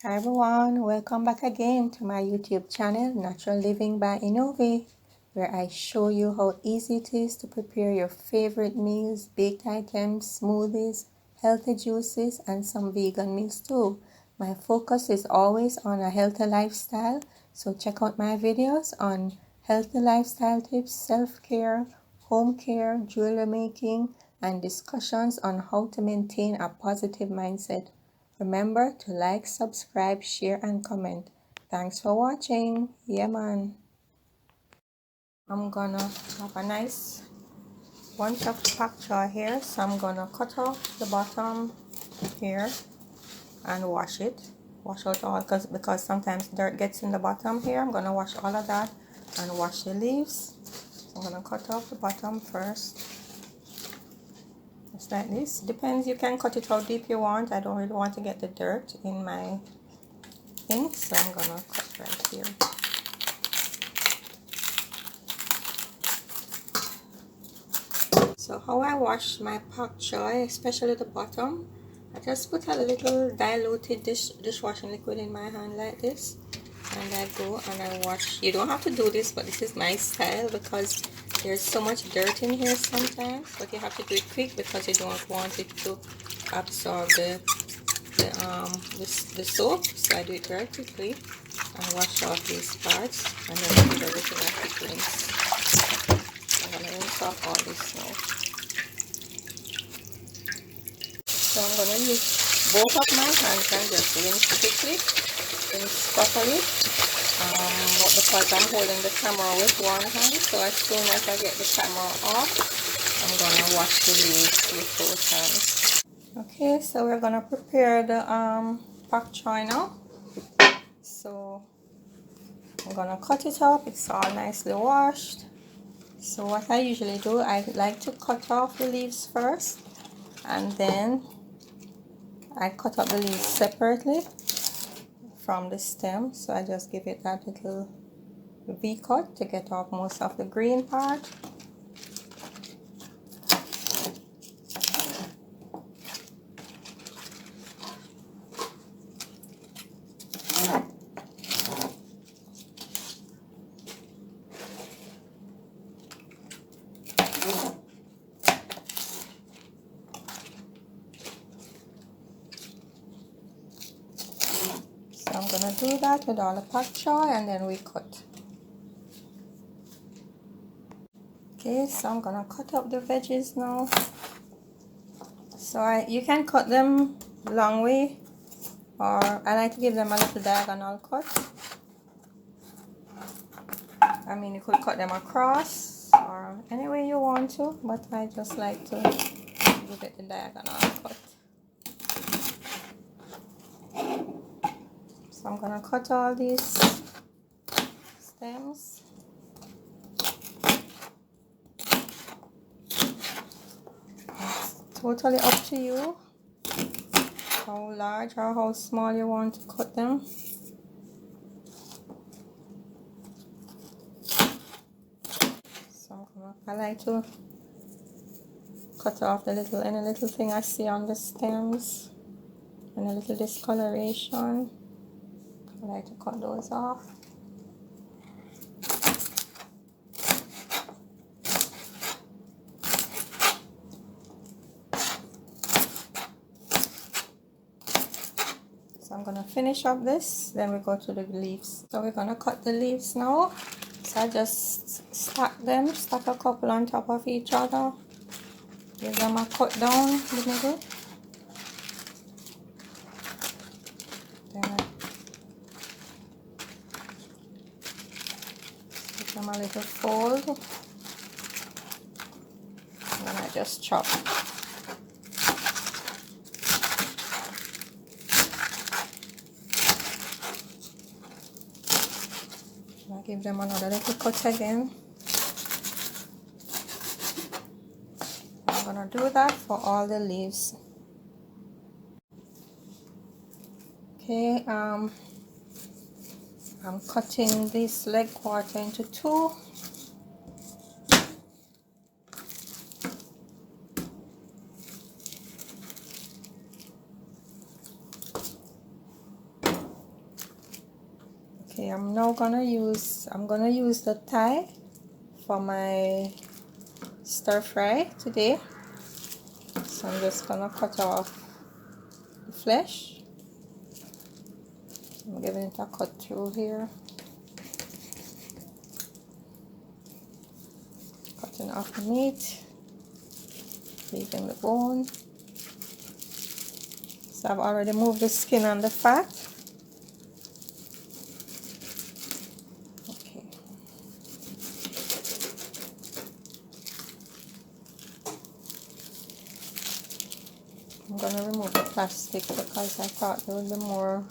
Hi everyone, welcome back again to my YouTube channel, Natural Living by Enovi, where I show you how easy it is to prepare your favorite meals, baked items, smoothies, healthy juices, and some vegan meals too. My focus is always on a healthy lifestyle, so check out my videos on healthy lifestyle tips, self-care, home care, jewelry making, and discussions on how to maintain a positive mindset. Remember to like, subscribe, share, and comment. Thanks for watching. Yeah, man. I'm gonna have a nice bunch of pak choy here. So I'm gonna cut off the bottom here and wash it. Wash out all, because sometimes dirt gets in the bottom here. I'm gonna wash all of that and wash the leaves. So I'm gonna cut off the bottom first. Just like this. Depends, you can cut it how deep you want. I don't really want to get the dirt in my thing, so I'm gonna cut right here. So how I wash my pak choy, especially the bottom, I just put a little diluted dishwashing liquid in my hand like this, and I go and I wash. You don't have to do this, but this is my style because there's so much dirt in here sometimes, but you have to do it quick because you don't want it to absorb the soap. So I do it very quickly and wash off these parts, and then give everything a quick rinse. I'm gonna rinse off all this now. So I'm gonna use both of my hands and just rinse quickly, rinse properly. But because I'm holding the camera with one hand, so as soon as I get the camera off, I'm gonna wash the leaves with both hands. Okay, so we're gonna prepare the pak choy now. So I'm gonna cut it up. It's all nicely washed. So what I usually do, I like to cut off the leaves first, and then I cut up the leaves separately from the stem. So I just give it that little V-cut to get off most of the green part. So I'm gonna do that with all the pak choy, and then we cut. Okay, so I'm gonna cut up the veggies now. So you can cut them long way, or I like to give them a little diagonal cut. I mean, you could cut them across or any way you want to, but I just like to give it the diagonal cut. So I'm gonna cut all these stems. It's totally up to you how large or how small you want to cut them. So I like to cut off any little thing I see on the stems, and a little discoloration. I like to cut those off. So I'm gonna finish up this, then we go to the leaves. So we're gonna cut the leaves now. So I just stack a couple on top of each other. Give them a cut down the middle. Then I give them a little fold. And then I just chop. I give them another little cut again. I'm gonna do that for all the leaves. Okay, I'm cutting this leg quarter into two. Okay, I'm gonna use the thigh for my stir fry today. So I'm just gonna cut off the flesh. I'm giving it a cut through here. Cutting off the meat, leaving the bone. So I've already moved the skin and the fat. Okay. I'm gonna remove the plastic because I thought there would be more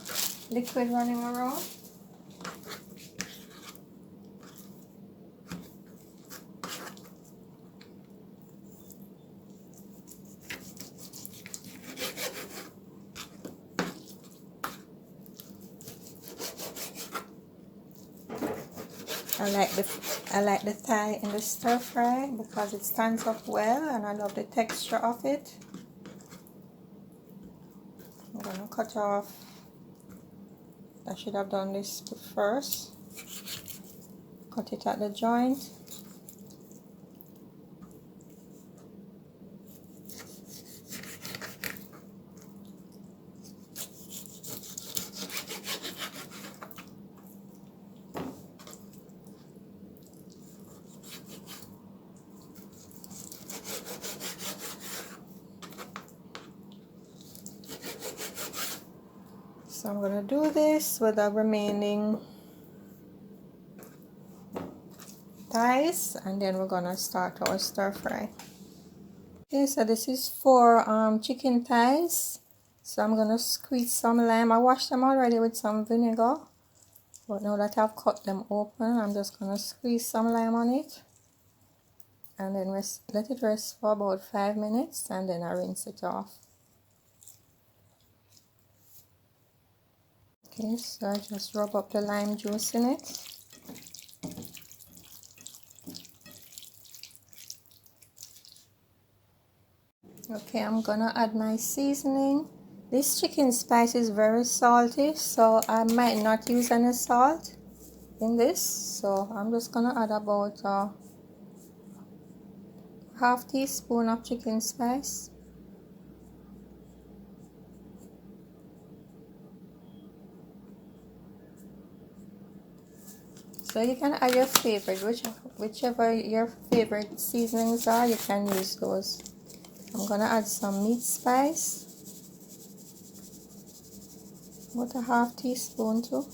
liquid running around. I like the thigh in the stir fry because it stands up well and I love the texture of it. I'm gonna cut off. I should have done this first. Cut it at the joint. So I'm gonna do this with the remaining thighs and then we're gonna start our stir fry. Okay, so this is for chicken thighs. So I'm gonna squeeze some lime. I washed them already with some vinegar, but now that I've cut them open, I'm just gonna squeeze some lime on it and then let it rest for about 5 minutes and then I rinse it off. Okay, so I just rub up the lime juice in it. Okay, I'm gonna add my seasoning. This chicken spice is very salty, so I might not use any salt in this. So I'm just gonna add about a half teaspoon of chicken spice. So you can add your favorite, whichever your favorite seasonings are, you can use those. I'm gonna add some meat spice, about a half teaspoon too.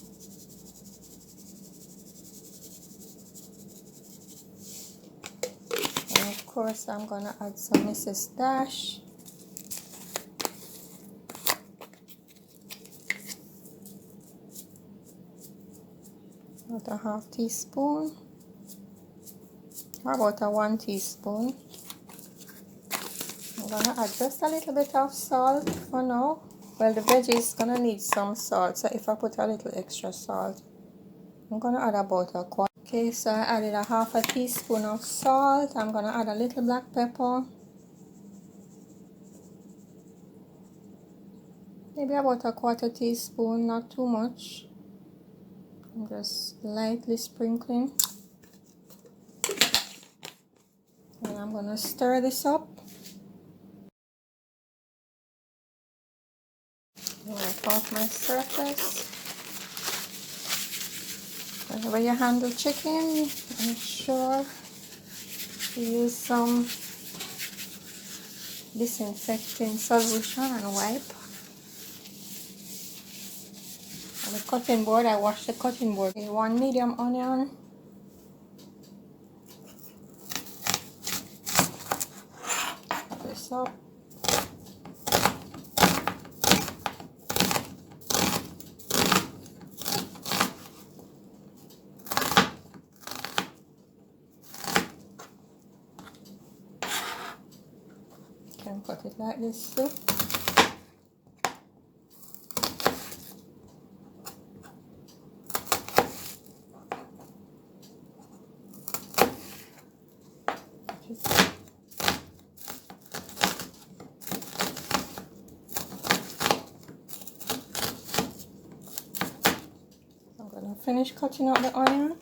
And of course I'm gonna add some Mrs. Dash. About a half teaspoon, or about a 1 teaspoon. I'm gonna add just a little bit of salt for now. Well, the veggie is gonna need some salt, so if I put a little extra salt, I'm gonna add about a quarter. Okay, so I added a half a teaspoon of salt. I'm gonna add a little black pepper, maybe about a quarter teaspoon, not too much. I'm just lightly sprinkling. And I'm gonna stir this up. Wipe off my surface. Whenever you handle chicken, make sure to use some disinfecting solution and wipe. On the cutting board, I wash the cutting board. 1 medium onion. Cut this up. Can cut it like this too. I'm gonna I finished cutting up the onion.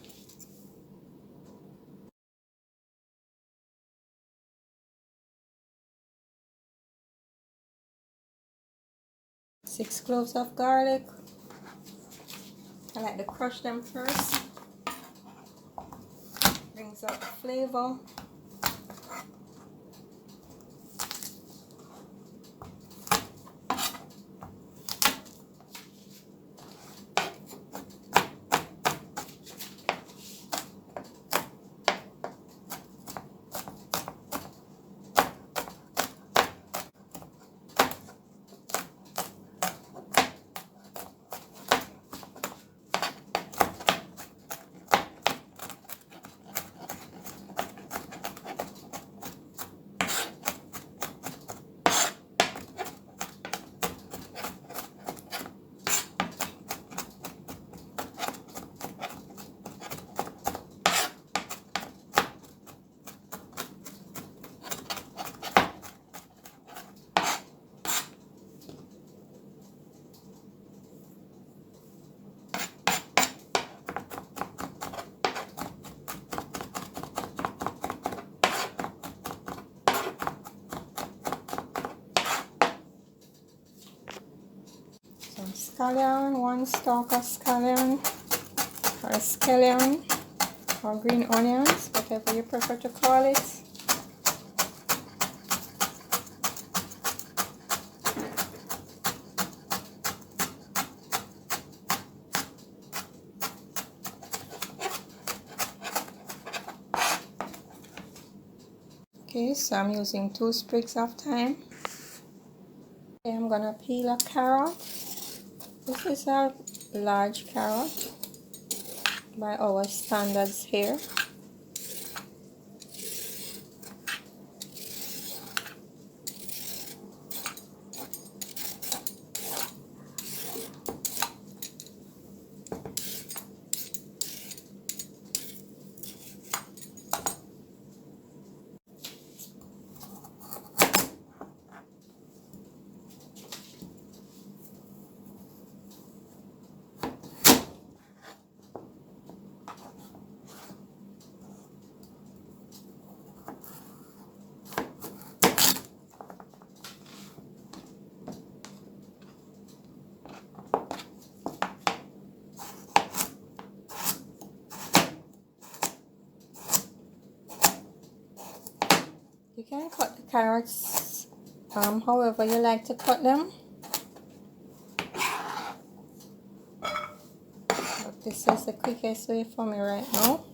Six cloves of garlic. I like to crush them first. Brings out the flavor. Some scallion, one stalk of scallion, or eskellion, or green onions, whatever you prefer to call it. Okay, so I'm using 2 sprigs of thyme. Okay, I'm gonna peel a carrot. This is a large carrot by our standards here. You can cut the carrots however you like to cut them. But this is the quickest way for me right now.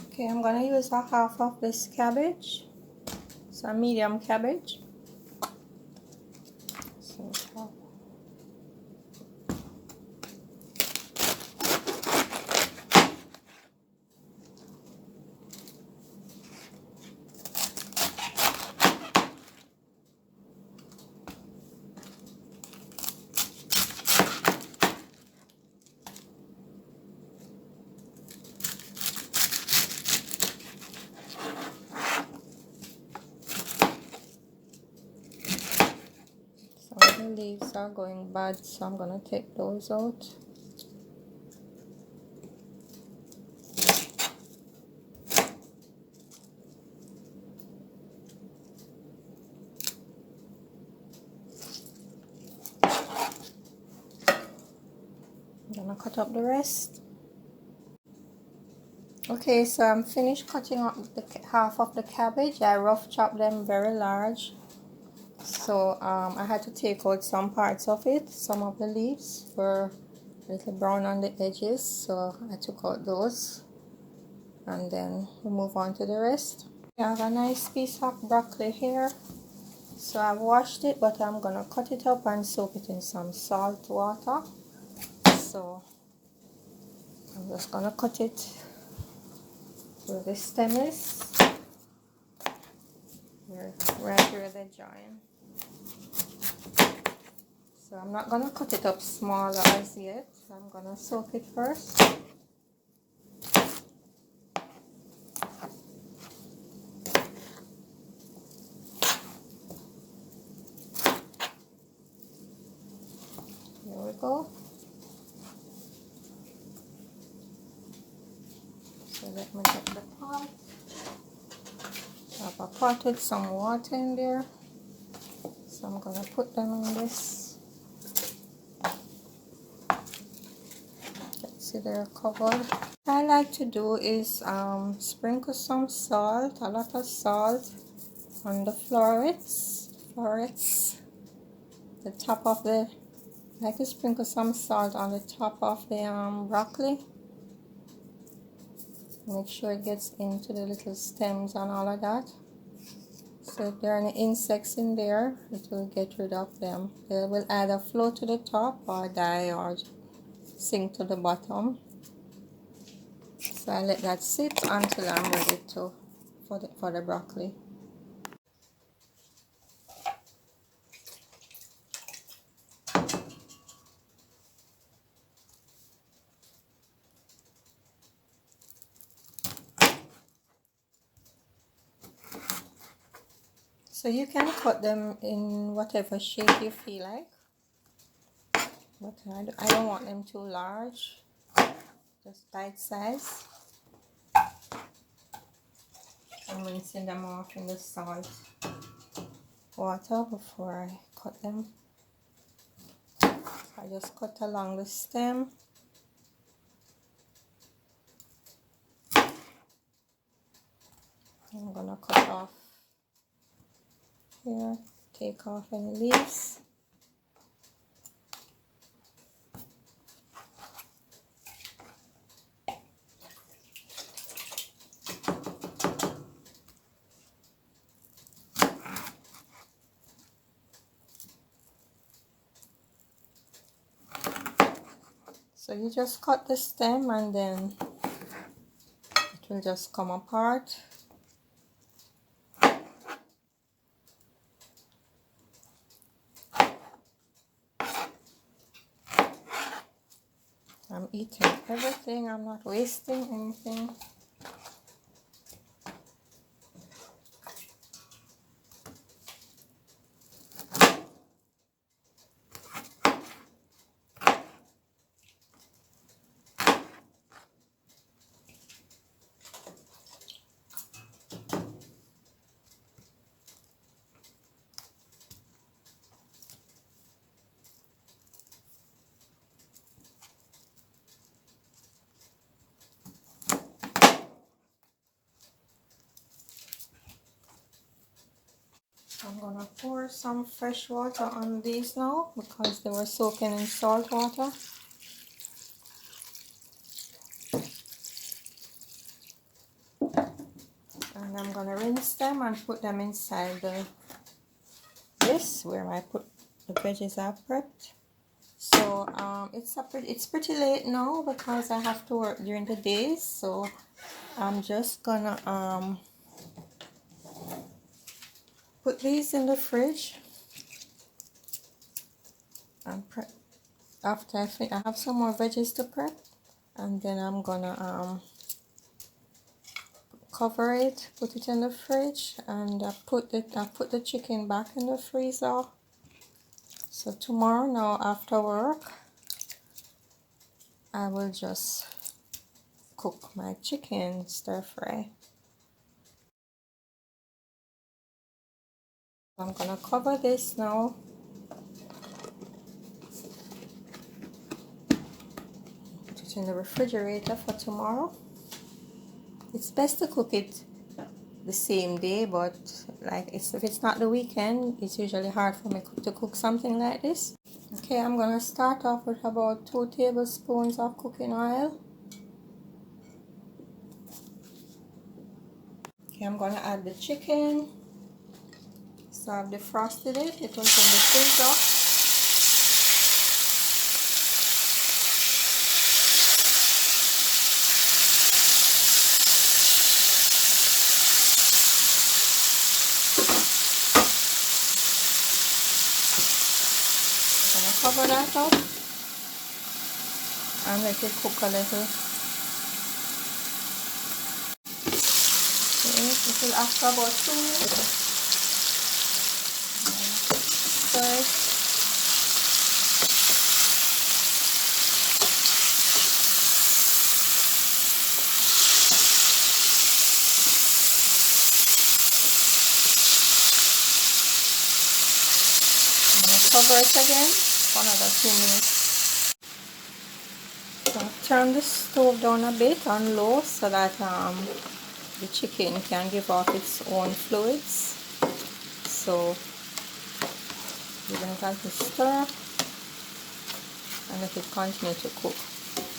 Okay, I'm gonna use a half of this cabbage. It's a medium cabbage. So half. Some of the leaves are going bad, so I'm gonna take those out. I'm gonna cut up the rest. Okay, so I'm finished cutting up the half of the cabbage. I rough chopped them very large. So I had to take out some parts of it. Some of the leaves were a little brown on the edges, so I took out those. And then we move on to the rest. I have a nice piece of broccoli here. So I washed it, but I'm gonna cut it up and soak it in some salt water. So I'm just gonna cut it where the stem is. right here they join. So I'm not gonna cut it up smaller as yet. I'm gonna soak it first. Here we go. So let me get the pot. I have a pot with some water in there. So I'm gonna put them in this. See, they're covered. What I like to do is sprinkle some salt, a lot of salt on the florets, the top of the, I like to sprinkle some salt on the top of the broccoli. Make sure it gets into the little stems and all of that. So if there are any insects in there, it will get rid of them. They will either float to the top or die or sink to the bottom. So I let that sit until I'm ready to for the broccoli. So you can cut them in whatever shape you feel like, but I don't want them too large, just bite size. I'm rinsing them off in the salt water before I cut them. I just cut along the stem. I'm gonna cut off here, take off any leaves. So you just cut the stem and then it will just come apart. I'm eating everything, I'm not wasting anything. I'm gonna pour some fresh water on these now because they were soaking in salt water. And I'm gonna rinse them and put them inside this where I put the veggies I've prepped. So it's pretty late now because I have to work during the day. So I'm just gonna put these in the fridge and prep. After I have some more veggies to prep, and then I'm gonna cover it, put it in the fridge, and I put the chicken back in the freezer. So tomorrow now after work, I will just cook my chicken stir fry. I'm gonna cover this now. Put it in the refrigerator for tomorrow. It's best to cook it the same day, but like if it's not the weekend, it's usually hard for me to cook something like this. Okay, I'm gonna start off with about 2 tablespoons of cooking oil. Okay, I'm gonna add the chicken. So I've defrosted it. It was in the freezer. cover that up and let it cook a little. Okay, it will after about 2 minutes. Stir it. Cover it again for another 2 minutes. So turn the stove down a bit on low so that the chicken can give off its own fluids. So we're going to stir and let it continue to cook.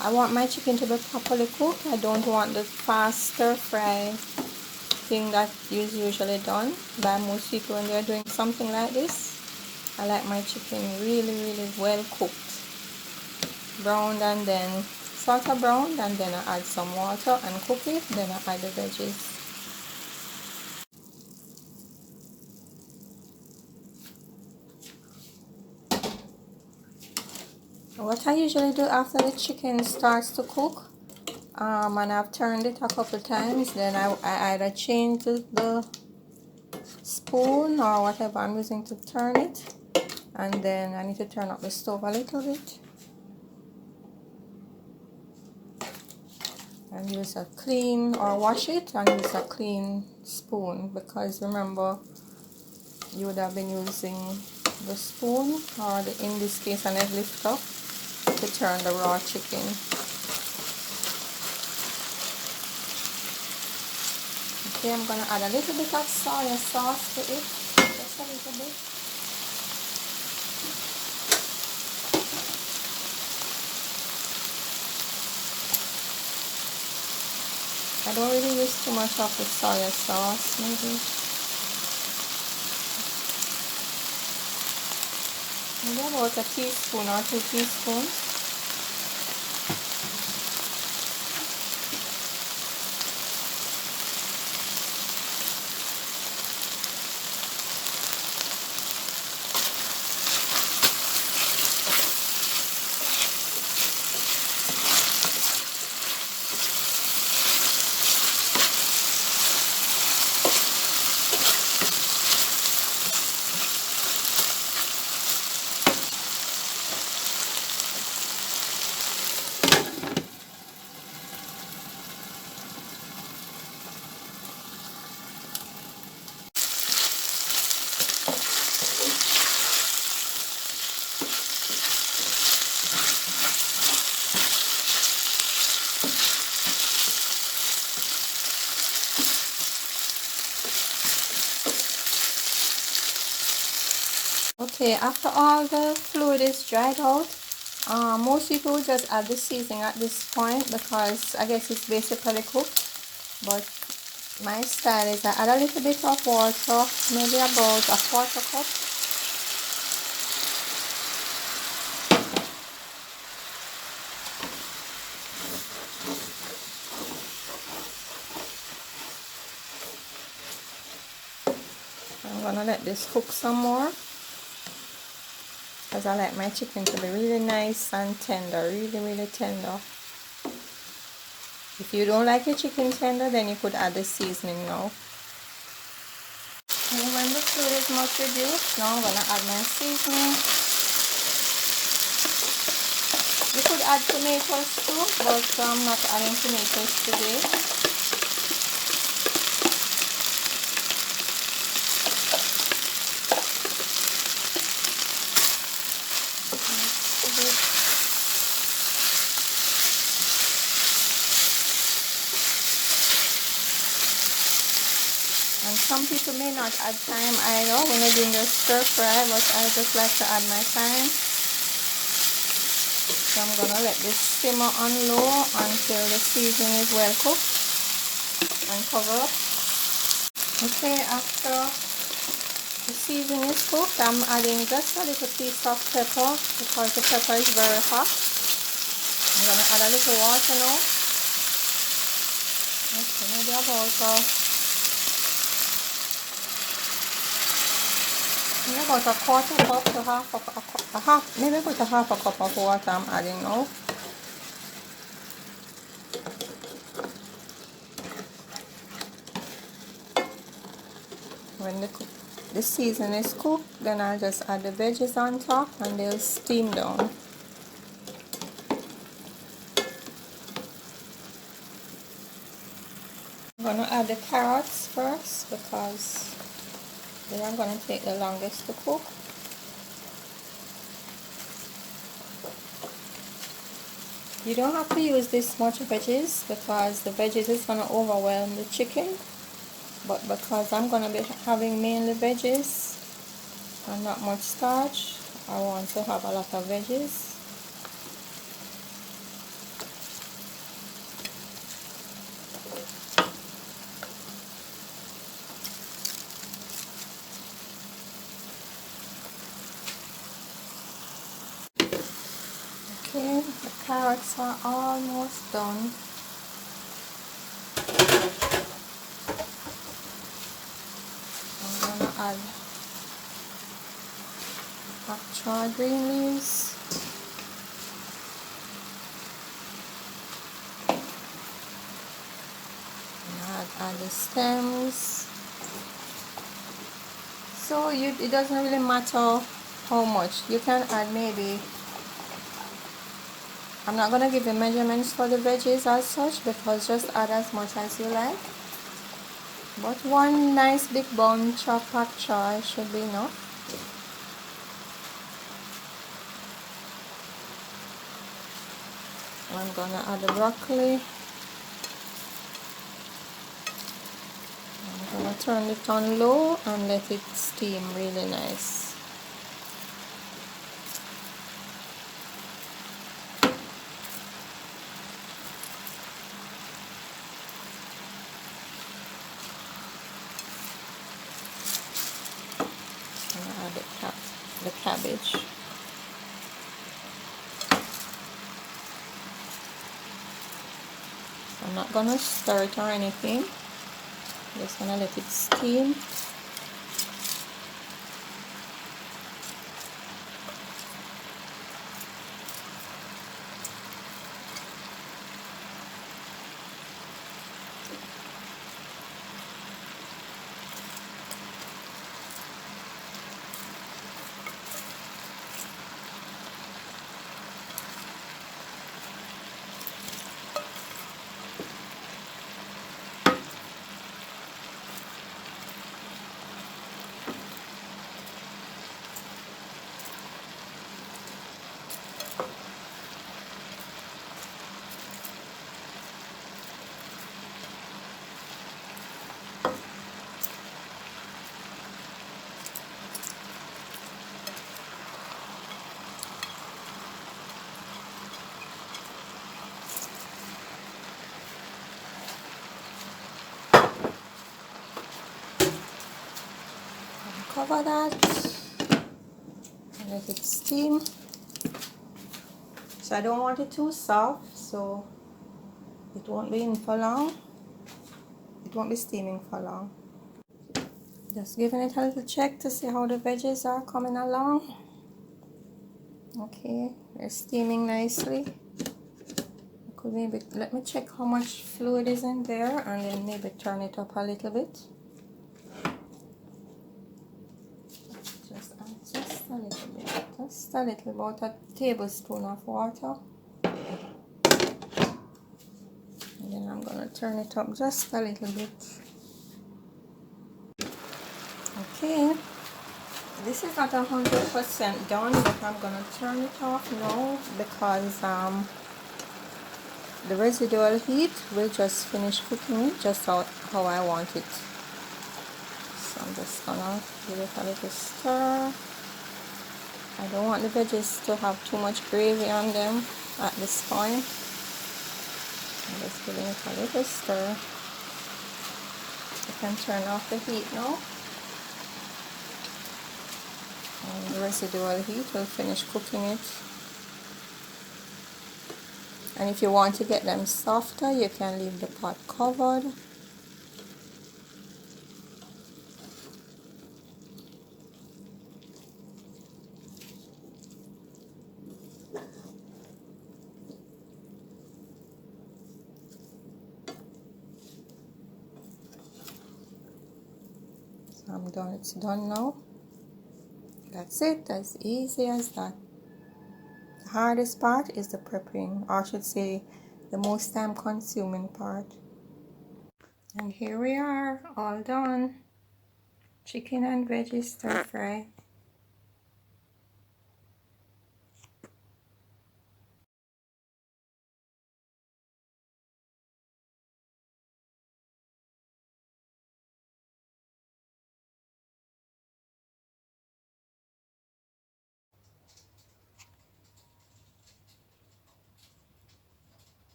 I want my chicken to be properly cooked. I don't want the fast stir fry thing that is usually done by most people when they're doing something like this. I like my chicken really well cooked, browned, and then sort of browned, and then I add some water and cook it, then I add the veggies. What I usually do after the chicken starts to cook, and I've turned it a couple times, then I either change the spoon or whatever I'm using to turn it, and then I need to turn up the stove a little bit and use a clean, or wash it and use a clean spoon, because remember you would have been using the spoon, or in this case an egg lifter, to turn the raw chicken. Okay, I'm gonna add a little bit of soy sauce to it, just a little bit. I don't really use too much of the soy sauce, maybe about a teaspoon or 2 teaspoons. Okay, after all the fluid is dried out, most people just add the seasoning at this point, because I guess it's basically cooked. But my style is I add a little bit of water, maybe about a 1/4 cup. I'm gonna let this cook some more, because I like my chicken to be really nice and tender, really tender. If you don't like your chicken tender, then you could add the seasoning now. And when the fluid is much reduced, now I'm gonna add my seasoning. You could add tomatoes too, but I'm not adding tomatoes today. And some people may not add thyme either when they're doing their stir fry, but I just like to add my thyme. So I'm gonna let this simmer on low until the seasoning is well cooked, and cover up. Okay, after the seasoning is cooked, I'm adding just a little piece of pepper, because the pepper is very hot. I'm gonna add a little water now. Okay, maybe about Maybe about a quarter cup to half, maybe about a half a cup of water I'm adding now. When the seasoning is cooked, then I'll just add the veggies on top and they'll steam down. I'm going to add the carrots first because they are going to take the longest to cook. You don't have to use this much veggies because the veggies is going to overwhelm the chicken. But because I'm going to be having mainly veggies and not much starch, I want to have a lot of veggies. Okay, the carrots are almost done. I'm gonna add bok choy green leaves. And add the stems. So it doesn't really matter how much. You can add maybe, I'm not gonna give you measurements for the veggies as such because just add as much as you like. But one nice big bunch of bok choy should be enough. I'm gonna add the broccoli. I'm gonna turn it on low and let it steam really nice. I'm gonna add the cabbage. I'm not gonna stir it or anything. Just gonna let it steam. Cover that and let it steam. So I don't want it too soft, so it won't be in for long. It won't be steaming for long. Just giving it a little check to see how the veggies are coming along. Okay, they're steaming nicely. Could maybe let me check how much fluid is in there and then maybe turn it up a little bit. Just a little bit, just a little, about a tablespoon of water. And then I'm gonna turn it up just a little bit. Okay, this is not 100% done, but I'm gonna turn it off now because the residual heat will just finish cooking it just how I want it. So I'm just gonna give it a little stir. I don't want the veggies to have too much gravy on them at this point. I'm just giving it a little stir. You can turn off the heat now. And the residual heat will finish cooking it. And if you want to get them softer, you can leave the pot covered. I'm done. It's done now. That's it. As easy as that. The hardest part is the prepping, or I should say the most time consuming part. And here we are, all done. Chicken and veggie stir fry.